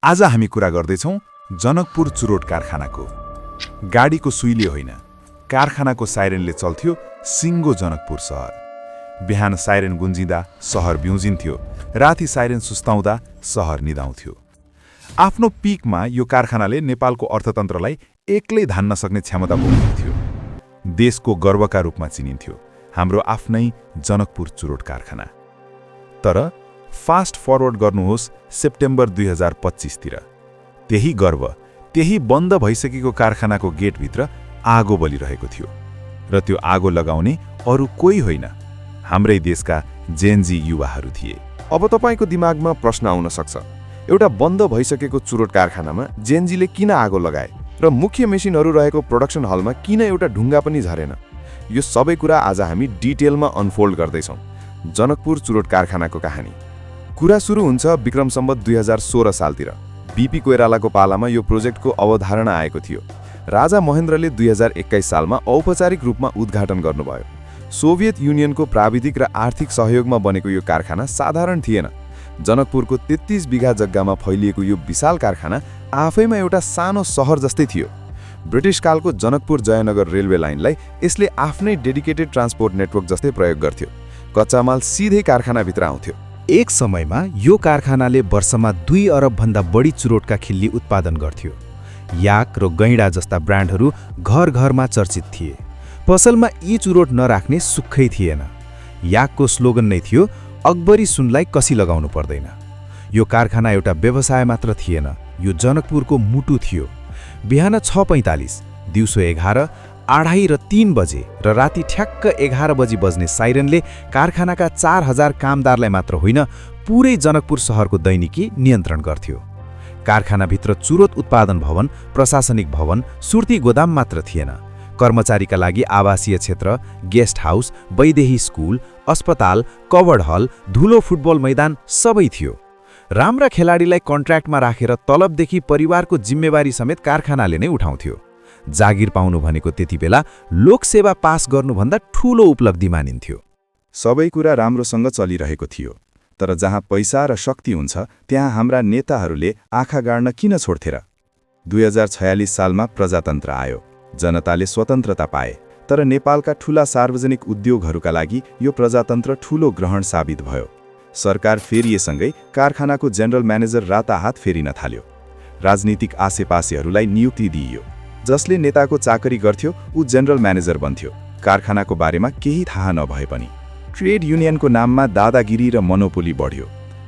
आज हामी कुरा गर्दैछौँ जनकपुर चुरोट कारखानाको। गाडीको सुइले होइन, कारखानाको साइरेनले चल्थ्यो सिङ्गो जनकपुर सहर। बिहान साइरेन गुन्जिँदा सहर बिउजिन्थ्यो, राति साइरेन सुस्ताउँदा सहर निदाउँथ्यो। आफ्नो पिकमा यो कारखानाले नेपालको अर्थतन्त्रलाई एक्लै धान्न सक्ने क्षमता बोक्थ्यो। देशको गर्वका रूपमा चिनिन्थ्यो हाम्रो आफ्नै जनकपुर चुरोट कारखाना। तर फास्ट फरवर्ड गर्नुहोस् सेप्टेम्बर 2025 तिर। त्यही गर्व, त्यही बन्द भइसकेको कारखानाको गेटभित्र आगो बलिरहेको थियो। र त्यो आगो लगाउने अरू कोही होइन, हाम्रै देशका जेनजी युवाहरू थिए। अब तपाईको दिमागमा प्रश्न आउन सक्छ, एउटा बन्द भइसकेको चुरोट कारखानामा जेनजीले किन आगो लगाए र मुख्य मेसिनहरू रहेको प्रोडक्सन हलमा किन एउटा ढुङ्गा पनि झरेन? यो सबै कुरा आज हामी डिटेलमा अनफोल्ड गर्दैछौँ। जनकपुर चुरोट कारखानाको कहानी। कुरा सुरु हुन्छ विक्रम सम्वत 2016 सालतिर। बीपी कोइरालाको पालामा यो प्रोजेक्टको अवधारणा आएको थियो। राजा महेन्द्रले 2021 सालमा औपचारिक रूपमा उद्घाटन गर्नुभयो। सोभियत युनियनको प्राविधिक र आर्थिक सहयोगमा बनेको यो कारखाना साधारण थिएन। जनकपुरको 33 बिघा जग्गामा फैलिएको यो विशाल कारखाना आफैमा एउटा सानो सहर जस्तै थियो। ब्रिटिश कालको जनकपुर जयनगर रेलवे लाइनलाई यसले आफ्नै डेडिकेटेड ट्रान्सपोर्ट नेटवर्क जस्तै प्रयोग गर्थ्यो। कच्चा माल सिधै कारखानाभित्र आउँथ्यो। एक समयमा यो कारखानाले वर्षमा 2 अरबभन्दा बढी चुरोटका खिल्ली उत्पादन गर्थ्यो। याक र गैँडा जस्ता ब्रान्डहरू घर घरमा चर्चित थिए। पसलमा यी चुरोट नराख्ने सुखै थिएन। याकको स्लोगन नै थियो, अकबरी सुनलाई कसी लगाउनु पर्दैन। यो कारखाना एउटा व्यवसाय मात्र थिएन, यो जनकपुरको मुटु थियो। बिहान 6:45, दिउँसो 11, 2:30 र 3 बजे र राति ठ्याक्क 11 बजी बज्ने साइरनले कारखानाका 4000 कामदारलाई मात्र होइन, पुरै जनकपुर सहरको दैनिकी नियन्त्रण गर्थ्यो। कारखानाभित्र चुरोट उत्पादन भवन, प्रशासनिक भवन, सुर्ती गोदाम मात्र थिएन। कर्मचारीका लागि आवासीय क्षेत्र, गेस्ट हाउस, वैदेही स्कुल, अस्पताल, कवर्ड हल, धुलो फुटबल मैदान सबै थियो। राम्रा खेलाडीलाई कन्ट्र्याक्टमा राखेर तलबदेखि परिवारको जिम्मेवारी समेत कारखानाले नै उठाउँथ्यो। जागिर पाउनु भनेको त्यति बेला लोकसेवा पास गर्नुभन्दा ठूलो उपलब्धि मानिन्थ्यो। सबै कुरा राम्रोसँग चलिरहेको थियो, तर जहाँ पैसा र शक्ति हुन्छ त्यहाँ हाम्रा नेताहरूले आँखा गाड्न किन छोड्थे र? 2046 सालमा प्रजातन्त्र आयो, जनताले स्वतन्त्रता पाए। तर नेपालका ठूला सार्वजनिक उद्योगहरूका लागि यो प्रजातन्त्र ठूलो ग्रहण साबित भयो। सरकार फेरिएसँगै कारखानाको जनरल म्यानेजर राताहात फेरिन थाल्यो। राजनीतिक आसेपासेहरूलाई नियुक्ति दिइयो। जसले नेताको चाकरी गर्थ्यो ऊ जनरल म्यानेजर बन्थ्यो, कारखानाको बारेमा केही थाहा नभए पनि। ट्रेड युनियनको नाममा दादागिरी र मनोपोली बढ्यो।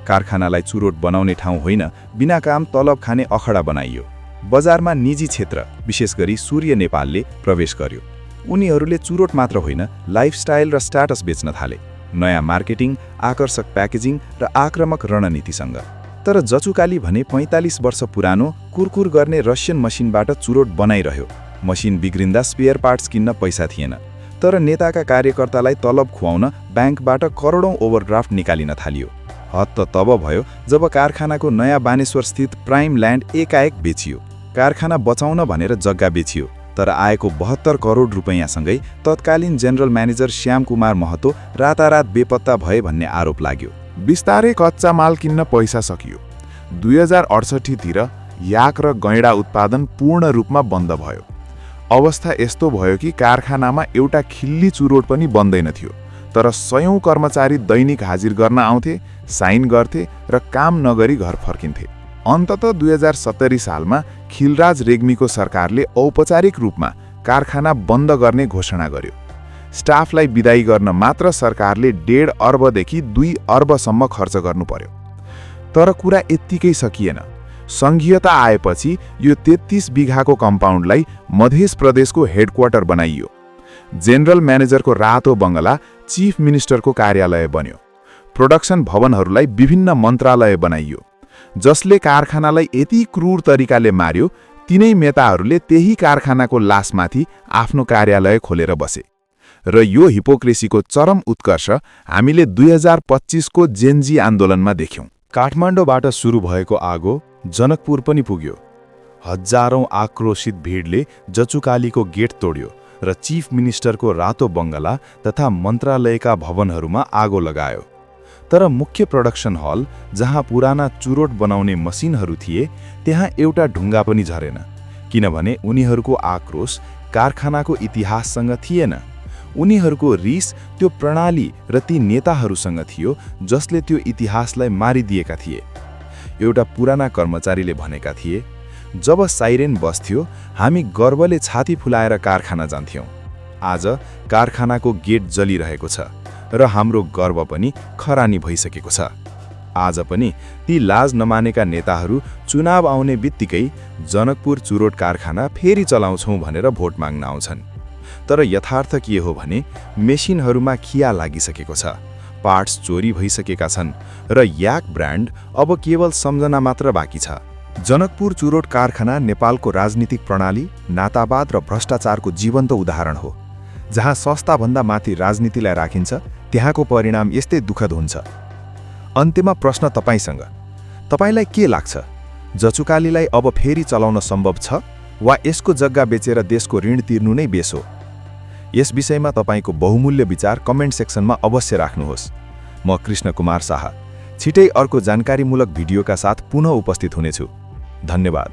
कारखानालाई चुरोट बनाउने ठाउँ होइन, बिना काम तलब खाने अखडा बनाइयो। बजारमा निजी क्षेत्र, विशेष गरी सूर्य नेपालले प्रवेश गर्यो। उनीहरूले चुरोट मात्र होइन, लाइफस्टाइल र स्ट्याटस बेच्न थाले, नयाँ मार्केटिङ, आकर्षक प्याकेजिङ र आक्रामक रणनीतिसँग। तर जचुकाली भने 45 वर्ष पुरानो कुरकुर गर्ने रसियन मसिनबाट चुरोट बनाइरह्यो। मसिन बिग्रिँदा स्पेयर पार्ट्स किन्न पैसा थिएन। तर नेताका कार्यकर्तालाई तलब खुवाउन ब्याङ्कबाट करोडौँ ओभरड्राफ्ट निकालिन थालियो। हद त तब भयो जब कारखानाको नयाँ बानेश्वर स्थित प्राइम ल्यान्ड एकाएक बेचियो। कारखाना बचाउन भनेर जग्गा बेचियो, तर आएको 72 करोड रुपैयाँसँगै तत्कालीन जनरल म्यानेजर श्याम कुमार महतो रातारात बेपत्ता भए भन्ने आरोप लाग्यो। बिस्तारै कच्चा माल किन्न पैसा सकियो। 2068 तिर याक र गैँडा उत्पादन पूर्ण रूपमा बन्द भयो। अवस्था यस्तो भयो कि कारखानामा एउटा खिल्ली चुरोट पनि बन्दैन थियो। तर सयौं कर्मचारी दैनिक हाजिर गर्न आउँथे, साइन गर्थे र काम नगरी घर फर्किन्थे। अन्ततः 2070 सालमा खिलराज रेग्मीको सरकारले औपचारिक रूपमा कारखाना बन्द गर्ने घोषणा गर्यो। स्टाफलाई बिदाई गर्न मात्र सरकारले 1.5 अर्बदेखि 2 अर्बसम्म खर्च गर्नु पर्यो। तर कुरा यत्तिकै सकिएन। सङ्घीयता आएपछि यो 33 बिघाको कम्पाउन्डलाई मध्य प्रदेशको हेडक्वार्टर बनाइयो। जनरल म्यानेजरको रातो बङ्गला चिफ मिनिस्टरको कार्यालय बन्यो। प्रोडक्सन भवनहरूलाई विभिन्न मन्त्रालय बनाइयो। जसले कारखानालाई यति क्रूर तरिकाले मार्यो, तिनै नेताहरूले त्यही कारखानाको लासमाथि आफ्नो कार्यालय खोलेर बसे। र यो हिपोक्रेसीको चरम उत्कर्ष हामीले 2025 को जेनजी आन्दोलनमा देख्यौं। काठमाडौँबाट सुरु भएको आगो जनकपुर पनि पुग्यो। हजारौं आक्रोशित भिडले जचुकालीको गेट तोड्यो र चिफ मिनिस्टरको रातो बङ्गला तथा मन्त्रालयका भवनहरूमा आगो लगायो। तर मुख्य प्रोडक्सन हल जहाँ पुराना चुरोट बनाउने मसिनहरू थिए त्यहाँ एउटा ढुङ्गा पनि झरेन, किनभने उनीहरूको आक्रोश कारखानाको इतिहाससँग थिएन। उनीहरूको रिस त्यो प्रणाली र ती नेताहरूसँग थियो जसले त्यो इतिहासलाई मारिदिएका थिए। एउटा पुराना कर्मचारीले भनेका थिए, जब साइरेन बस्थ्यो हामी गर्वले छाती फुलाएर कारखाना जान्थ्यौँ। आज कारखानाको गेट जलिरहेको छ र हाम्रो गर्व पनि खरानी भइसकेको छ। आज पनि ती लाज नमानेका नेताहरू चुनाव आउने बित्तिकै जनकपुर चुरोट कारखाना फेरि चलाउँछौँ भनेर भोट माग्न आउँछन्। तर यथार्थ के हो भने मेसिनहरूमा खिया लागिसकेको छ, पार्ट्स चोरी भइसकेका छन् र याक ब्रान्ड अब केवल सम्झना मात्र बाँकी छ। जनकपुर चुरोट कारखाना नेपालको राजनीतिक प्रणाली, नातावाद र भ्रष्टाचारको जीवन्त उदाहरण हो। जहाँ सस्ताभन्दा माथि राजनीतिलाई राखिन्छ त्यहाँको परिणाम यस्तै दुःखद हुन्छ। अन्त्यमा प्रश्न तपाईसँग, तपाईलाई के लाग्छ, जचुकालीलाई अब फेरि चलाउन सम्भव छ वा यसको जग्गा बेचेर देशको ऋण तिर्नु नै बेस हो? यस विषयमा तपाईको बहुमूल्य विचार कमेन्ट सेक्सनमा अवश्य राख्नुहोस्। म कृष्ण कुमार शाह छिटै अर्को जानकारीमूलक भिडियोका साथ पुनः उपस्थित हुनेछु। धन्यवाद।